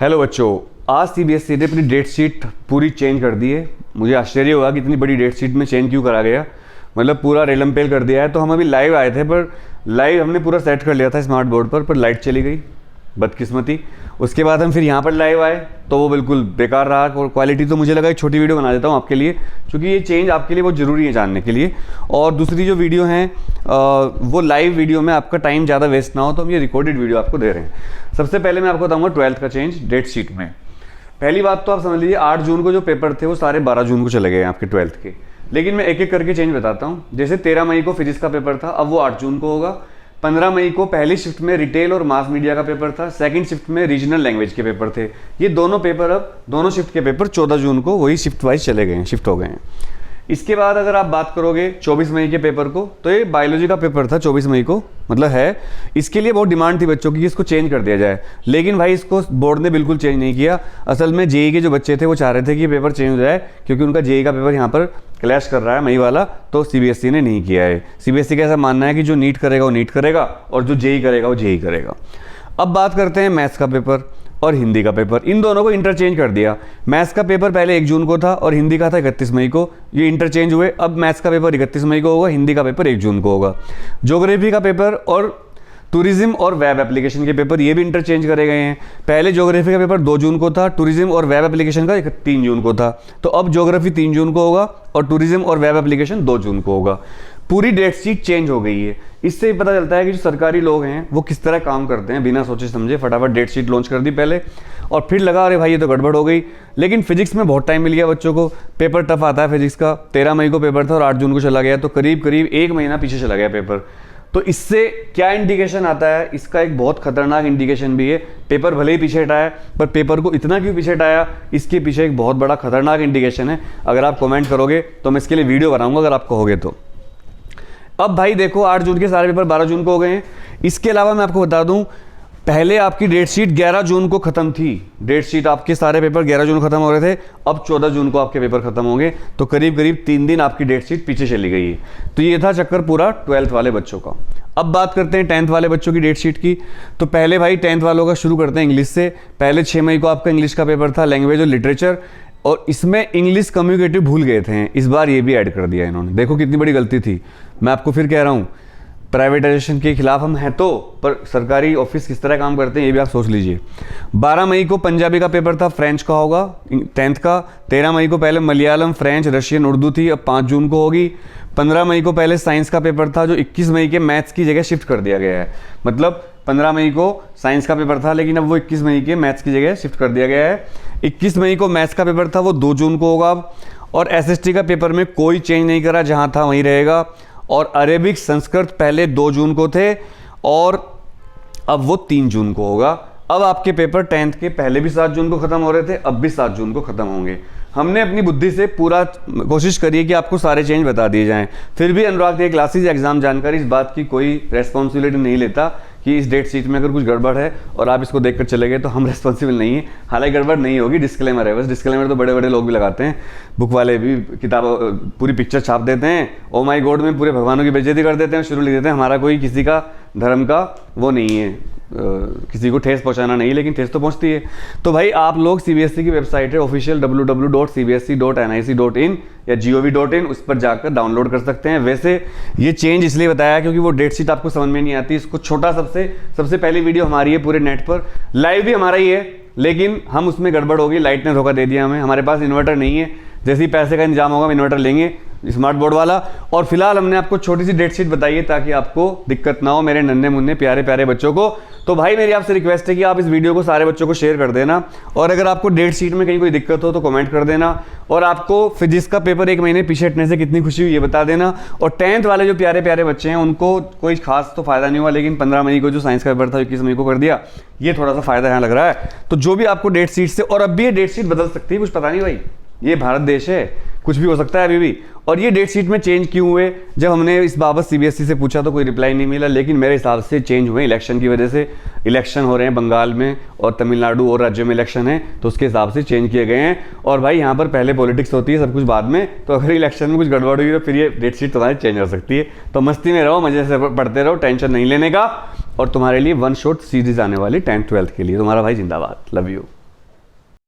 Hello बच्चों, आज CBSE ने अपनी डेट शीट पूरी चेंज कर दी है। मुझे आश्चर्य हुआ कि इतनी बड़ी डेट शीट में चेंज क्यों करा गया, मतलब पूरा रेलम पेल कर दिया है। तो हम अभी लाइव आए थे, पर लाइव हमने पूरा सेट कर लिया था स्मार्ट बोर्ड पर लाइट चली गई, बदकिस्मती। उसके बाद हम फिर यहाँ पर लाइव आए तो वो बिल्कुल बेकार रहा। और क्वालिटी तो मुझे लगा एक छोटी वीडियो बना देता हूँ आपके लिए, क्योंकि ये चेंज आपके लिए बहुत ज़रूरी है जानने के लिए। और दूसरी जो वीडियो है वो लाइव वीडियो में आपका टाइम ज़्यादा वेस्ट ना हो, तो हम ये रिकॉर्डेड वीडियो आपको दे रहे हैं। सबसे पहले मैं आपको बताऊँगा 12th का चेंज डेट शीट में। पहली बात तो आप समझ लीजिए 8 जून को जो पेपर थे वो सारे 12 जून को चले गए आपके 12th के। लेकिन मैं एक एक करके चेंज बताता हूँ। जैसे 13 मई को फिजिक्स का पेपर था, अब वो 8 जून को होगा। 15 मई को पहली शिफ्ट में रिटेल और मास मीडिया का पेपर था, सेकंड शिफ्ट में रीजनल लैंग्वेज के पेपर थे। ये दोनों पेपर, अब दोनों शिफ्ट के पेपर 14 जून को वही शिफ्ट वाइज चले गए हैं, शिफ्ट हो गए हैं। इसके बाद अगर आप बात करोगे 24 मई के पेपर को, तो ये बायोलॉजी का पेपर था 24 मई को, मतलब है। इसके लिए बहुत डिमांड थी बच्चों की कि इसको चेंज कर दिया जाए, लेकिन भाई इसको बोर्ड ने बिल्कुल चेंज नहीं किया। असल में जेई के जो बच्चे थे वो चाह रहे थे कि पेपर चेंज हो जाए, क्योंकि उनका जेई का पेपर यहाँ पर क्लैश कर रहा है मई वाला, तो सीबीएसई ने नहीं किया है। सीबीएसई का ऐसा मानना है कि जो नीट करेगा वो नीट करेगा और जो जेई करेगा वो जेई करेगा। अब बात करते हैं मैथ्स का पेपर और हिंदी का पेपर। इन दोनों को इंटरचेंज कर दिया। मैथ्स का पेपर पहले 1 जून को था और हिंदी का था 31 मई को। ये इंटरचेंज हुए। अब मैथ्स का पेपर 31 मई को होगा, हिंदी का पेपर 1 जून को होगा। ज्योग्राफी का पेपर और टूरिज्म और वेब एप्लीकेशन के पेपर ये भी इंटरचेंज करे गए हैं। पहले ज्योग्राफी का पेपर 2 जून को था, टूरिज्म और वेब एप्लीकेशन का 3 जून को था। तो अब ज्योग्राफी 3 जून को होगा और टूरिज्म और वेब एप्लीकेशन 2 जून को होगा। पूरी डेट शीट चेंज हो गई है। इससे ही पता चलता है कि जो सरकारी लोग हैं वो किस तरह काम करते हैं, बिना सोचे समझे फटाफट डेट शीट लॉन्च कर दी पहले, और फिर लगा अरे भाई ये तो गड़बड़ हो गई। लेकिन फिजिक्स में बहुत टाइम मिल गया बच्चों को। पेपर टफ आता है फिजिक्स का। 13 मई को पेपर था और 8 जून को चला गया, तो करीब करीब 1 महीना पीछे चला गया पेपर। तो इससे क्या इंडिकेशन आता है, इसका एक बहुत खतरनाक इंडिकेशन भी है। पेपर भले ही पीछे हटाया, पर पेपर को इतना क्यों पीछे हटाया, इसके पीछे एक बहुत बड़ा खतरनाक इंडिकेशन है। अगर आप कमेंट करोगे तो मैं इसके लिए वीडियो बनाऊंगा, अगर आप कहोगे तो। अब भाई देखो 8 जून के सारे पेपर 12 जून को हो गए हैं। इसके अलावा मैं आपको बता दूं, पहले आपकी डेट शीट 11 जून को खत्म थी। डेट शीट आपके सारे पेपर 11 जून को खत्म हो रहे थे, अब 14 जून को आपके पेपर खत्म होंगे। तो करीब करीब 3 दिन आपकी डेट शीट पीछे चली गई है। तो ये था चक्कर पूरा 12th वाले बच्चों का। अब बात करते हैं 10th वाले बच्चों की डेट शीट की। तो पहले भाई 10th वालों का शुरू करते हैं इंग्लिश से। पहले 6 मई को आपका इंग्लिश का पेपर था, लैंग्वेज और लिटरेचर, और इसमें इंग्लिश कम्युनिकेटिव भूल गए थे। इस बार ये भी ऐड कर दिया इन्होंने। देखो कितनी बड़ी गलती थी। मैं आपको फिर कह रहा हूँ, प्राइवेटाइजेशन के खिलाफ हम हैं तो, पर सरकारी ऑफिस किस तरह काम करते हैं ये भी आप सोच लीजिए। 12 मई को पंजाबी का पेपर था, फ्रेंच का होगा 10th का। 13 मई को पहले मलयालम, फ्रेंच, रशियन, उर्दू थी, अब 5 जून को होगी। 15 मई को पहले साइंस का पेपर था, जो 21 मई के मैथ्स की जगह शिफ्ट कर दिया गया है। मतलब 15 मई को साइंस का पेपर था, लेकिन अब वो 21 मई के मैथ्स की जगह शिफ्ट कर दिया गया है। 21 मई को मैथ्स का पेपर था, वो 2 जून को होगा। और एसएसटी का पेपर में कोई चेंज नहीं करा, जहाँ था वहीं रहेगा। और अरेबिक, संस्कृत पहले 2 जून को थे और अब वो 3 जून को होगा। अब आपके पेपर 10th के पहले भी 7 जून को खत्म हो रहे थे, अब भी 7 जून को खत्म होंगे। हमने अपनी बुद्धि से पूरा कोशिश करी है कि आपको सारे चेंज बता दिए जाएं। फिर भी अनुराग के क्लासेस एग्जाम जानकारी इस बात की कोई रेस्पॉन्सिबिलिटी नहीं लेता कि इस डेट शीट में अगर कुछ गड़बड़ है और आप इसको देखकर चले गए तो हम रेस्पॉन्सिबल नहीं है। हालांकि गड़बड़ नहीं होगी, डिस्क्लेमर है बस। डिस्क्लेमर तो बड़े बड़े लोग भी लगाते हैं, बुक वाले भी किताब पूरी पिक्चर छाप देते हैं, ओ माई गॉड में पूरे भगवानों की बेइज्जती कर देते हैं, शुरू लिख देते हैं हमारा कोई किसी का धर्म का वो नहीं है, किसी को ठेस पहुंचाना नहीं, लेकिन ठेस तो पहुंचती है। तो भाई आप लोग सीबीएसई की वेबसाइट है ऑफिशियल www.cbse.nic.in या gov.in, उस पर जाकर डाउनलोड कर सकते हैं। वैसे ये चेंज इसलिए बताया क्योंकि वो डेट शीट आपको समझ में नहीं आती। इसको छोटा सबसे पहली वीडियो हमारी है पूरे नेट पर, लाइव भी हमारा ही है, लेकिन हम उसमें गड़बड़ होगी, लाइट ने धोखा दे दिया हमें। हमारे पास इन्वर्टर नहीं है, जैसे ही पैसे का इंतजाम होगा हम इन्वर्टर लेंगे स्मार्ट बोर्ड वाला। और फिलहाल हमने आपको छोटी सी डेट शीट बताई है ताकि आपको दिक्कत ना हो, मेरे नन्हे मुन्ने प्यारे प्यारे बच्चों को। तो भाई मेरी आपसे रिक्वेस्ट है कि आप इस वीडियो को सारे बच्चों को शेयर कर देना, और अगर आपको डेट शीट में कहीं कोई दिक्कत हो तो कमेंट कर देना, और आपको फिजिक्स का पेपर 1 महीने पीछे हटने से कितनी खुशी हुई ये बता देना। और 10th वाले जो प्यारे प्यारे बच्चे हैं उनको कोई खास तो फायदा नहीं हुआ, लेकिन 15 मई को जो साइंस का पेपर था 21 मई को कर दिया, ये थोड़ा सा फायदा यहाँ लग रहा है। तो जो भी आपको डेट शीट से, और अब भी ये डेट शीट बदल सकती है, कुछ पता नहीं भाई, ये भारत देश है, कुछ भी हो सकता है अभी भी। और ये डेट शीट में चेंज क्यों हुए, जब हमने इस बाबत सीबीएसई से पूछा तो कोई रिप्लाई नहीं मिला, लेकिन मेरे हिसाब से चेंज हुए इलेक्शन की वजह से। इलेक्शन हो रहे हैं बंगाल में और तमिलनाडु और राज्यों में इलेक्शन है, तो उसके हिसाब से चेंज किए गए हैं। और भाई यहाँ पर पहले पॉलिटिक्स होती है, सब कुछ बाद में, तो अगर इलेक्शन में कुछ गड़बड़ हुई तो फिर ये डेट शीट तुम्हारी चेंज हो सकती है। तो मस्ती में रहो, मजे से पढ़ते रहो, टेंशन नहीं लेने का। और तुम्हारे लिए 1 शॉट सीरीज आने वाली 10th 12th के लिए। तुम्हारा भाई जिंदाबाद, लव यू।